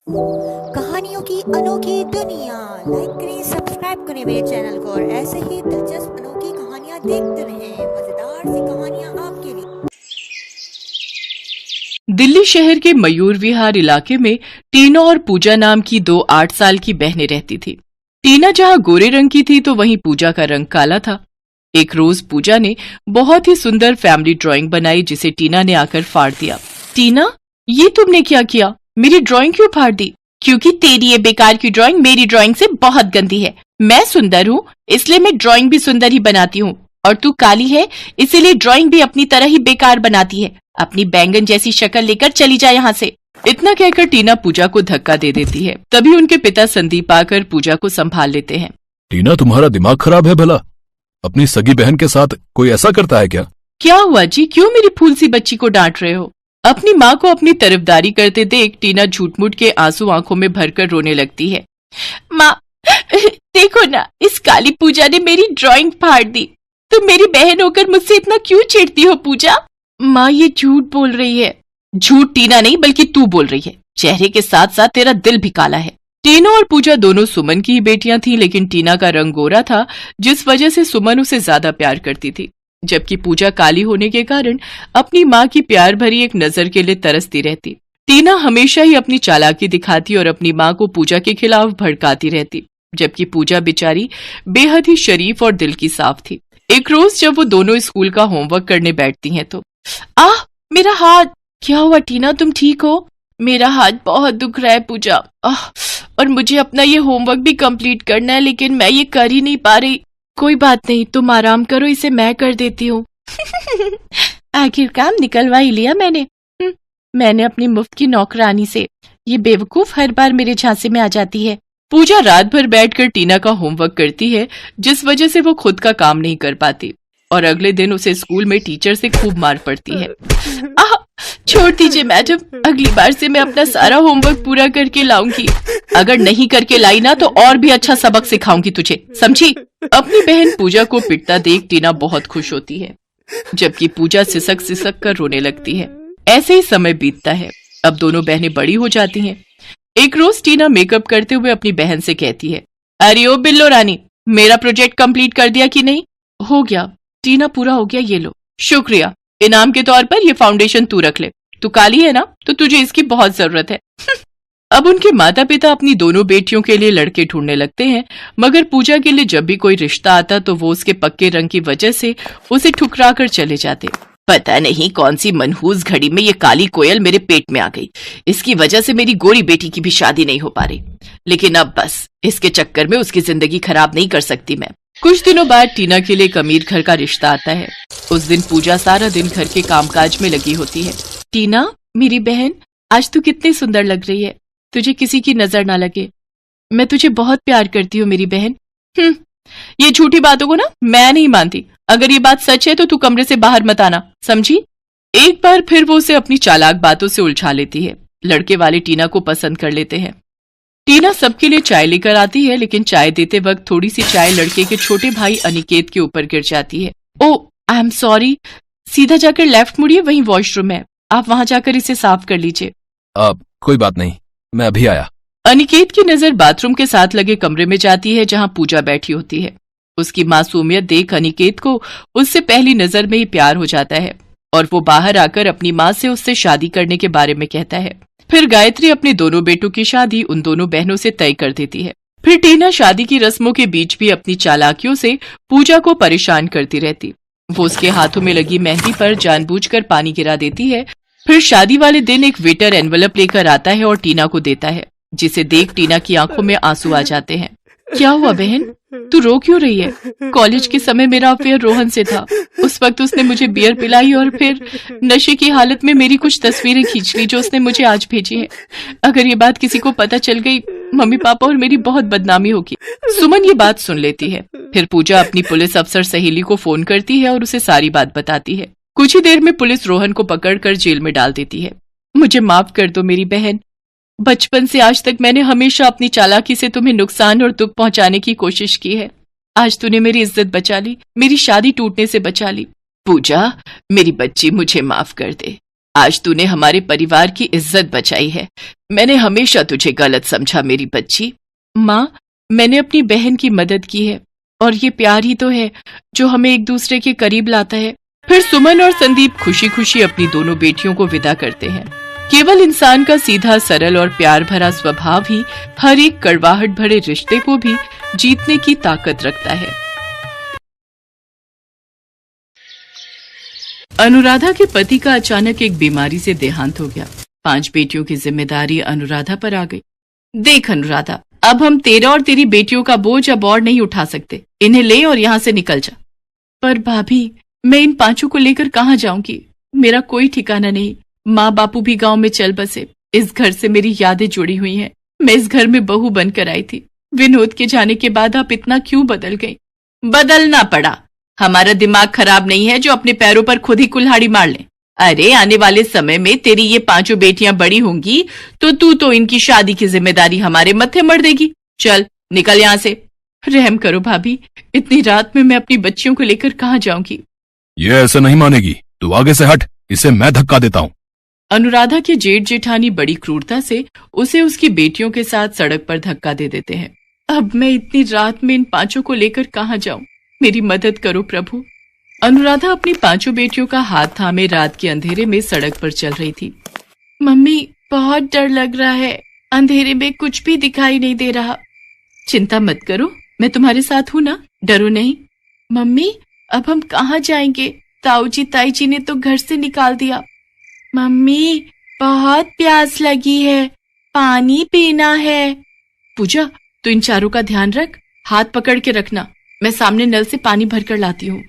कहानियों की अनोखी दुनिया। लाइक करें, सब्सक्राइब करें मेरे चैनल को और ऐसे ही दिलचस्प अनोखी कहानियाँ देखते रहें। मजेदार सी कहानियाँ आपके लिए। दिल्ली शहर के मयूर विहार इलाके में टीना और पूजा नाम की दो 8 साल की बहनें रहती थी। टीना जहाँ गोरे रंग की थी तो वहीं पूजा का रंग काला था। एक रोज पूजा ने बहुत ही सुंदर फैमिली ड्राइंग बनाई जिसे टीना ने आकर फाड़ दिया। टीना, ये तुमने क्या किया? मेरी ड्राइंग क्यों फाड़ दी? क्योंकि तेरी ये बेकार की ड्राइंग मेरी ड्राइंग से बहुत गंदी है। मैं सुंदर हूँ इसलिए मैं ड्राइंग भी सुंदर ही बनाती हूँ, और तू काली है इसीलिए ड्राइंग भी अपनी तरह ही बेकार बनाती है। अपनी बैंगन जैसी शक्ल लेकर चली जा यहाँ से। इतना कहकर टीना पूजा को धक्का दे देती है। तभी उनके पिता संदीप आकर पूजा को संभाल लेते हैं। टीना, तुम्हारा दिमाग खराब है भला? अपनी सगी बहन के साथ कोई ऐसा करता है क्या? क्या हुआ जी, क्यों मेरी फूल सी बच्ची को डांट रहे हो? अपनी माँ को अपनी तरफदारी करते देख टीना झूठ-मूठ के आंसू आंखों में भरकर रोने लगती है। माँ, देखो ना, इस काली पूजा ने मेरी ड्राइंग फाड़ दी। तुम मेरी बहन होकर मुझसे इतना क्यों चिढ़ती हो पूजा? माँ, ये झूठ बोल रही है। झूठ टीना नहीं बल्कि तू बोल रही है। चेहरे के साथ साथ तेरा दिल भी काला है। टीना और पूजा दोनों सुमन की ही बेटियां थीं, लेकिन टीना का रंग गोरा था जिस वजह से सुमन उसे ज्यादा प्यार करती थी, जबकि पूजा काली होने के कारण अपनी माँ की प्यार भरी एक नजर के लिए तरसती रहती। टीना हमेशा ही अपनी चालाकी दिखाती और अपनी माँ को पूजा के खिलाफ भड़काती रहती, जबकि पूजा बेचारी बेहद ही शरीफ और दिल की साफ थी। एक रोज जब वो दोनों स्कूल का होमवर्क करने बैठती हैं तो मेरा हाथ। क्या हुआ टीना, तुम ठीक हो? मेरा हाथ बहुत दुख रहा है पूजा, और मुझे अपना ये होमवर्क भी कंप्लीट करना है, लेकिन मैं ये कर ही नहीं पा रही। कोई बात नहीं, तुम आराम करो, इसे मैं कर देती हूँ। आखिर काम निकलवा ही लिया मैंने। मैंने अपनी मुफ्त की नौकरानी से। ये बेवकूफ हर बार मेरे झांसे में आ जाती है। पूजा रात भर बैठकर टीना का होमवर्क करती है, जिस वजह से वो खुद का काम नहीं कर पाती, और अगले दिन उसे स्कूल में टीचर से खूब मार पड़ती है। छोड़ दीजिए मैडम, अगली बार से मैं अपना सारा होमवर्क पूरा करके लाऊंगी। अगर नहीं करके लाई ना तो और भी अच्छा सबक सिखाऊंगी तुझे, समझी? अपनी बहन पूजा को पिटता देख टीना बहुत खुश होती है, जबकि पूजा सिसक सिसक कर रोने लगती है। ऐसे ही समय बीतता है। अब दोनों बहनें बड़ी हो जाती हैं। एक रोज टीना मेकअप करते हुए अपनी बहन से कहती है, अरे ओ बिल्लो रानी, मेरा प्रोजेक्ट कंप्लीट कर दिया कि नहीं? हो गया टीना, पूरा हो गया, ये लो। शुक्रिया। इनाम के तौर पर ये फाउंडेशन तू रख ले। तू काली है ना, तो तुझे इसकी बहुत जरूरत है। अब उनके माता पिता अपनी दोनों बेटियों के लिए लड़के ढूंढने लगते हैं, मगर पूजा के लिए जब भी कोई रिश्ता आता तो वो उसके पक्के रंग की वजह से उसे ठुकरा कर चले जाते। पता नहीं कौन सी मनहूस घड़ी में ये काली कोयल मेरे पेट में आ गई। इसकी वजह से मेरी गोरी बेटी की भी शादी नहीं हो पा रही, लेकिन अब बस इसके चक्कर में उसकी जिंदगी खराब नहीं कर सकती मैं। कुछ दिनों बाद टीना के लिए एक अमीर घर का रिश्ता आता है। उस दिन पूजा सारा दिन घर के कामकाज में लगी होती है। टीना, मेरी बहन, आज तू कितनी सुंदर लग रही है। तुझे किसी की नजर ना लगे। मैं तुझे बहुत प्यार करती हूँ मेरी बहन। ये झूठी बातों को ना मैं नहीं मानती। अगर ये बात सच है तो तू कमरे से बाहर मत आना, समझी? एक बार फिर वो उसे अपनी चालाक बातों से उलझा लेती है। लड़के वाले टीना को पसंद कर लेते हैं। टीना सबके लिए चाय लेकर आती है, लेकिन चाय देते वक्त थोड़ी सी चाय लड़के के छोटे भाई अनिकेत के ऊपर गिर जाती है। ओ, आई एम सॉरी। सीधा जाकर लेफ्ट मुड़िए, वहीं वॉशरूम है, आप वहां जाकर इसे साफ कर लीजिए। कोई बात नहीं, मैं अभी आया। अनिकेत की नजर बाथरूम के साथ लगे कमरे में जाती है जहां पूजा बैठी होती है। उसकी मासूमियत देख अनिकेत को उससे पहली नजर में ही प्यार हो जाता है, और वो बाहर आकर अपनी माँ से उससे शादी करने के बारे में कहता है। फिर गायत्री अपने दोनों बेटों की शादी उन दोनों बहनों से तय कर देती है। फिर टीना शादी की रस्मों के बीच भी अपनी चालाकियों से पूजा को परेशान करती रहती। वो उसके हाथों में लगी मेहंदी पर जानबूझकर पानी गिरा देती है। फिर शादी वाले दिन एक वेटर एनवलप लेकर आता है और टीना को देता है, जिसे देख टीना की आंखों में आंसू आ जाते हैं। क्या हुआ बहन, तू रो क्यों रही है? कॉलेज के समय मेरा अफेयर रोहन से था। उस वक्त उसने मुझे बियर पिलाई और फिर नशे की हालत में मेरी कुछ तस्वीरें खींच ली जो उसने मुझे आज भेजी है। अगर ये बात किसी को पता चल गई, मम्मी पापा और मेरी बहुत बदनामी होगी। सुमन ये बात सुन लेती है। फिर पूजा अपनी पुलिस अफसर सहेली को फोन करती है और उसे सारी बात बताती है। कुछ ही देर में पुलिस रोहन को पकड़कर जेल में डाल देती है। मुझे माफ कर दो मेरी बहन। बचपन से आज तक मैंने हमेशा अपनी चालाकी से तुम्हें नुकसान और दुख पहुंचाने की कोशिश की है। आज तूने मेरी इज्जत बचा ली, मेरी शादी टूटने से बचा ली। पूजा, मेरी बच्ची, मुझे माफ कर दे। आज तूने हमारे परिवार की इज्जत बचाई है। मैंने हमेशा तुझे गलत समझा मेरी बच्ची। माँ, मैंने अपनी बहन की मदद की है और ये प्यार ही तो है जो हमें एक दूसरे के करीब लाता है। फिर सुमन और संदीप खुशी खुशी अपनी दोनों बेटियों को विदा करते हैं। केवल इंसान का सीधा, सरल और प्यार भरा स्वभाव ही हर एक कड़वाहट भरे रिश्ते को भी जीतने की ताकत रखता है। अनुराधा के पति का अचानक एक बीमारी से देहांत हो गया। 5 बेटियों की जिम्मेदारी अनुराधा पर आ गई। देख अनुराधा, अब हम तेरा और तेरी बेटियों का बोझ अब और नहीं उठा सकते। इन्हें ले और यहाँ से निकल जा। पर भाभी, मैं इन 5 को लेकर कहाँ जाऊंगी? मेरा कोई ठिकाना नहीं। माँ बापू भी गांव में चल बसे। इस घर से मेरी यादें जुड़ी हुई हैं। मैं इस घर में बहू बनकर आई थी। विनोद के जाने के बाद आप इतना क्यों बदल गई? बदलना पड़ा। हमारा दिमाग खराब नहीं है जो अपने पैरों पर खुद ही कुल्हाड़ी मार ले। अरे आने वाले समय में तेरी ये 5 बेटियां बड़ी होंगी तो तू तो इनकी शादी की जिम्मेदारी हमारे मत्थे मर देगी। चल निकल यहाँ से। रहम करो भाभी, इतनी रात में मैं अपनी बच्चियों को लेकर कहाँ जाऊंगी? ये ऐसे नहीं मानेगी। तू आगे से हट, इसे मैं धक्का देता हूँ। अनुराधा के जेठ जेठानी बड़ी क्रूरता से उसे उसकी बेटियों के साथ सड़क पर धक्का दे देते हैं। अब मैं इतनी रात में इन 5 को लेकर कहाँ जाऊं? मेरी मदद करो प्रभु। अनुराधा अपनी 5 बेटियों का हाथ थामे रात के अंधेरे में सड़क पर चल रही थी। मम्मी, बहुत डर लग रहा है। अंधेरे में कुछ भी दिखाई नहीं दे रहा। चिंता मत करो, मैं तुम्हारे साथ हूं ना, डरो नहीं। मम्मी, अब हम कहाँ जाएंगे? ताऊजी ताईजी ने तो घर से निकाल दिया। मम्मी, बहुत प्यास लगी है, पानी पीना है। पूजा, तू इन 4 का ध्यान रख, हाथ पकड़ के रखना। मैं सामने नल से पानी भरकर लाती हूँ।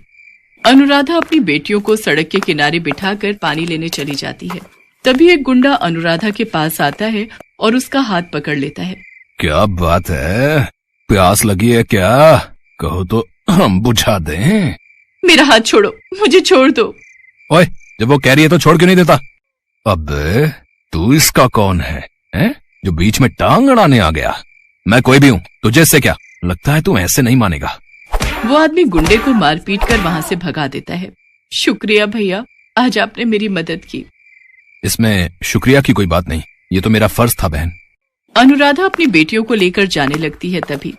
अनुराधा अपनी बेटियों को सड़क के किनारे बिठाकर पानी लेने चली जाती है। तभी एक गुंडा अनुराधा के पास आता है और उसका हाथ पकड़ लेता है। क्या बात है, प्यास लगी है क्या? कहो तो हम बुझा दें। मेरा हाथ छोड़ो, मुझे छोड़ दो। ओए, जब वो कह रही है तो छोड़ क्यों नहीं देता? अबे, तू इसका कौन है, जो बीच में टांग अड़ाने आ गया? मैं कोई भी हूँ, तुझे इससे क्या? लगता है तू ऐसे नहीं मानेगा। वो आदमी गुंडे को मारपीट कर वहां से भगा देता है। शुक्रिया भैया, आज आपने मेरी मदद की। इसमें शुक्रिया की कोई बात नहीं, ये तो मेरा फर्ज था बहन। अनुराधा अपनी बेटियों को लेकर जाने लगती है। तभी,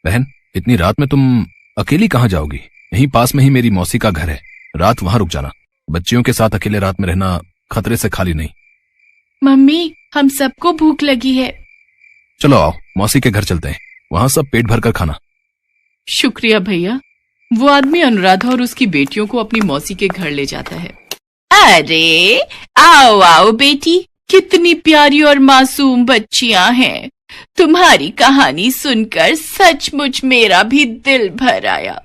बहन, इतनी रात में तुम अकेली कहाँ जाओगी? यहीं पास में ही मेरी मौसी का घर है, रात वहां रुक जाना। बच्चियों के साथ अकेले रात में रहना खतरे से खाली नहीं। मम्मी, हम सबको भूख लगी है। चलो आओ, मौसी के घर चलते हैं, वहां सब पेट भर कर खाना। शुक्रिया भैया। वो आदमी अनुराधा और उसकी बेटियों को अपनी मौसी के घर ले जाता है। अरे आओ आओ बेटी, कितनी प्यारी और मासूम बच्चियां हैं। तुम्हारी कहानी सुनकर सचमुच मेरा भी दिल भर आया।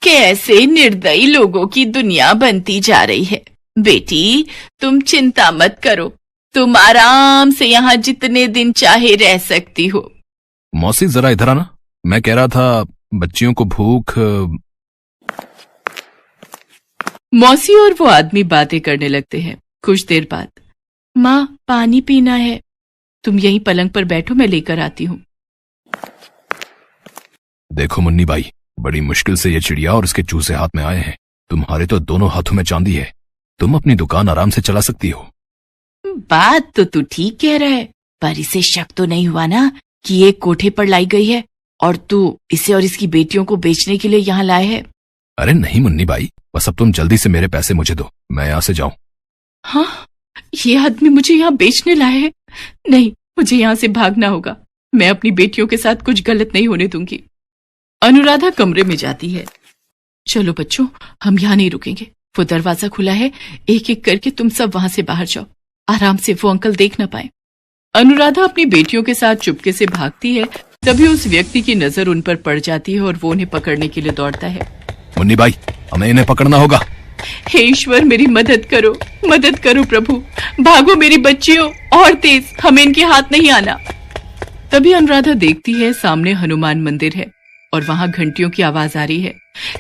कैसे निर्दयी लोगों की दुनिया बनती जा रही है। बेटी, तुम चिंता मत करो, तुम आराम से यहाँ जितने दिन चाहे रह सकती हो। मौसी जरा इधर आना, मैं कह रहा था बच्चियों को भूख। मौसी और वो आदमी बातें करने लगते हैं। कुछ देर बाद, माँ, पानी पीना है। तुम यहीं पलंग पर बैठो, मैं लेकर आती हूँ। देखो मुन्नी बाई, बड़ी मुश्किल से ये चिड़िया और इसके चूजे हाथ में आए हैं। तुम्हारे तो दोनों हाथों में चांदी है, तुम अपनी दुकान आराम से चला सकती हो। बात तो तू ठीक कह रहा है, पर इसे शक तो नहीं हुआ ना कि ये कोठे पर लाई गई है और तू इसे और इसकी बेटियों को बेचने के लिए यहाँ लाए है? अरे नहीं मुन्नी बाई, बस अब तुम जल्दी से मेरे पैसे मुझे दो, मैं यहाँ से जाऊं। हाँ, ये आदमी मुझे यहाँ बेचने लाए है। नहीं, मुझे यहाँ से भागना होगा। मैं अपनी बेटियों के साथ कुछ गलत नहीं होने दूंगी। अनुराधा कमरे में जाती है। चलो बच्चों, हम यहाँ नहीं रुकेंगे। वो दरवाजा खुला है, एक एक करके तुम सब वहां से बाहर जाओ, आराम से, वो अंकल देख न पाए। अनुराधा अपनी बेटियों के साथ चुपके से भागती है। तभी उस व्यक्ति की नजर उन पर पड़ जाती है और वो उन्हें पकड़ने के लिए दौड़ता है। मुन्नी बाई, हमें इन्हें पकड़ना होगा। हे ईश्वर, मेरी मदद करो प्रभु। भागो मेरी बच्चियों, और तेज, हमें इनके हाथ नहीं आना। तभी अनुराधा देखती है सामने हनुमान मंदिर है और वहां घंटियों की आवाज आ रही है।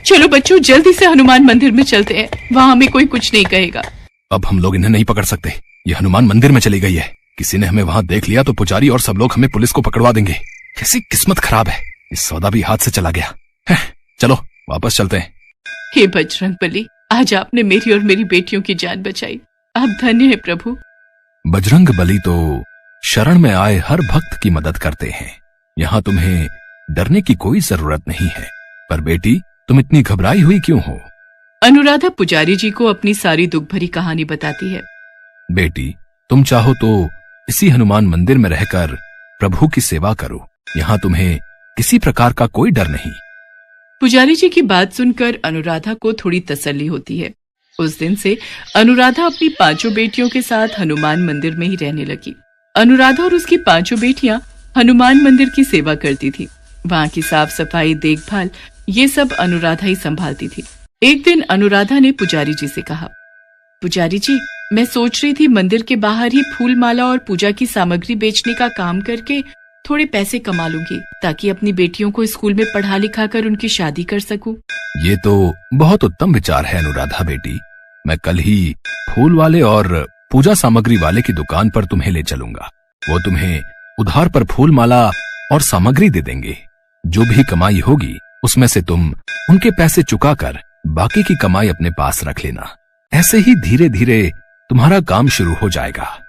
चलो बच्चों, जल्दी से हनुमान मंदिर में चलते हैं, वहां हमें कोई कुछ नहीं कहेगा। अब हम लोग इन्हें नहीं पकड़ सकते, ये हनुमान मंदिर में चली गई है। किसी ने हमें वहां देख लिया तो पुजारी और सब लोग हमें पुलिस को पकड़वा देंगे। कैसी किस्मत खराब है, इस सौदा भी हाथ से चला गया है। चलो वापस चलते हैं। हे बजरंगबली, आज आपने मेरी और मेरी बेटियों की जान बचाई। आप धन्य है प्रभु। बजरंग बली तो शरण में आए हर भक्त की मदद करते हैं। यहाँ तुम्हें डरने की कोई जरूरत नहीं है। पर बेटी, तुम इतनी घबराई हुई क्यों हो? अनुराधा पुजारी जी को अपनी सारी दुख भरी कहानी बताती है। बेटी, तुम चाहो तो इसी हनुमान मंदिर में रहकर प्रभु की सेवा करो। यहाँ तुम्हें किसी प्रकार का कोई डर नहीं। पुजारी जी की बात सुनकर अनुराधा को थोड़ी तसल्ली होती है। उस दिन से अनुराधा अपनी 5 बेटियों के साथ हनुमान मंदिर में ही रहने लगी। अनुराधा और उसकी 5 बेटियां हनुमान मंदिर की सेवा करती थी। वहां की साफ सफाई, देखभाल ये सब अनुराधा ही संभालती थी। एक दिन अनुराधा ने पुजारी जी से कहा, पुजारी जी, मैं सोच रही थी मंदिर के बाहर ही फूल माला और पूजा की सामग्री बेचने का काम करके थोड़े पैसे कमा लूंगी, ताकि अपनी बेटियों को स्कूल में पढ़ा लिखा कर उनकी शादी कर सकूं। ये तो बहुत उत्तम विचार है अनुराधा बेटी। मैं कल ही फूल वाले और पूजा सामग्री वाले की दुकान पर तुम्हें ले चलूंगा। वो तुम्हें उधार पर फूल माला और सामग्री दे देंगे। जो भी कमाई होगी उसमें से तुम उनके पैसे चुकाकर बाकी की कमाई अपने पास रख लेना। ऐसे ही धीरे धीरे तुम्हारा काम शुरू हो जाएगा।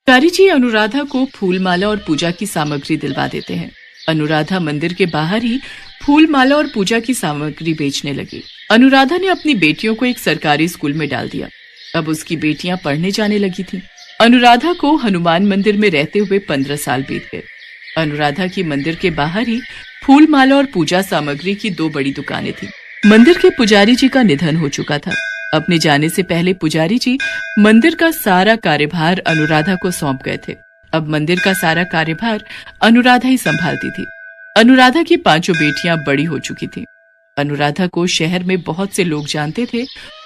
पुजारी जी अनुराधा को फूल माला और पूजा की सामग्री दिलवा देते हैं। अनुराधा मंदिर के बाहर ही फूल माला और पूजा की सामग्री बेचने लगी। अनुराधा ने अपनी बेटियों को एक सरकारी स्कूल में डाल दिया। अब उसकी बेटियां पढ़ने जाने लगी थीं। अनुराधा को हनुमान मंदिर में रहते हुए 15 साल बीत गए। अनुराधा की मंदिर के बाहर ही फूल माला और पूजा सामग्री की 2 बड़ी दुकानें थीं। मंदिर के पुजारी जी का निधन हो चुका था। अपने जाने से पहले पुजारी जी मंदिर का सारा कार्यभार अनुराधा को सौंप गए थे। अब मंदिर का सारा कार्यभार अनुराधा ही संभालती थी। अनुराधा की 5 बेटियां बड़ी हो चुकी थीं। अनुराधा को शहर में बहुत से लोग जानते थे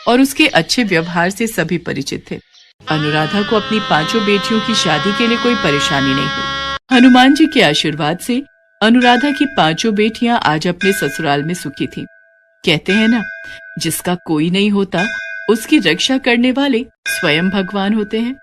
और उसके अच्छे व्यवहार से सभी परिचित थे। अनुराधा को अपनी 5 बेटियों की शादी के लिए कोई परेशानी नहीं हुई। हनुमान जी के आशीर्वाद से अनुराधा की 5 बेटियां आज अपने ससुराल में सुखी थीं। कहते हैं ना, जिसका कोई नहीं होता उसकी रक्षा करने वाले स्वयं भगवान होते हैं।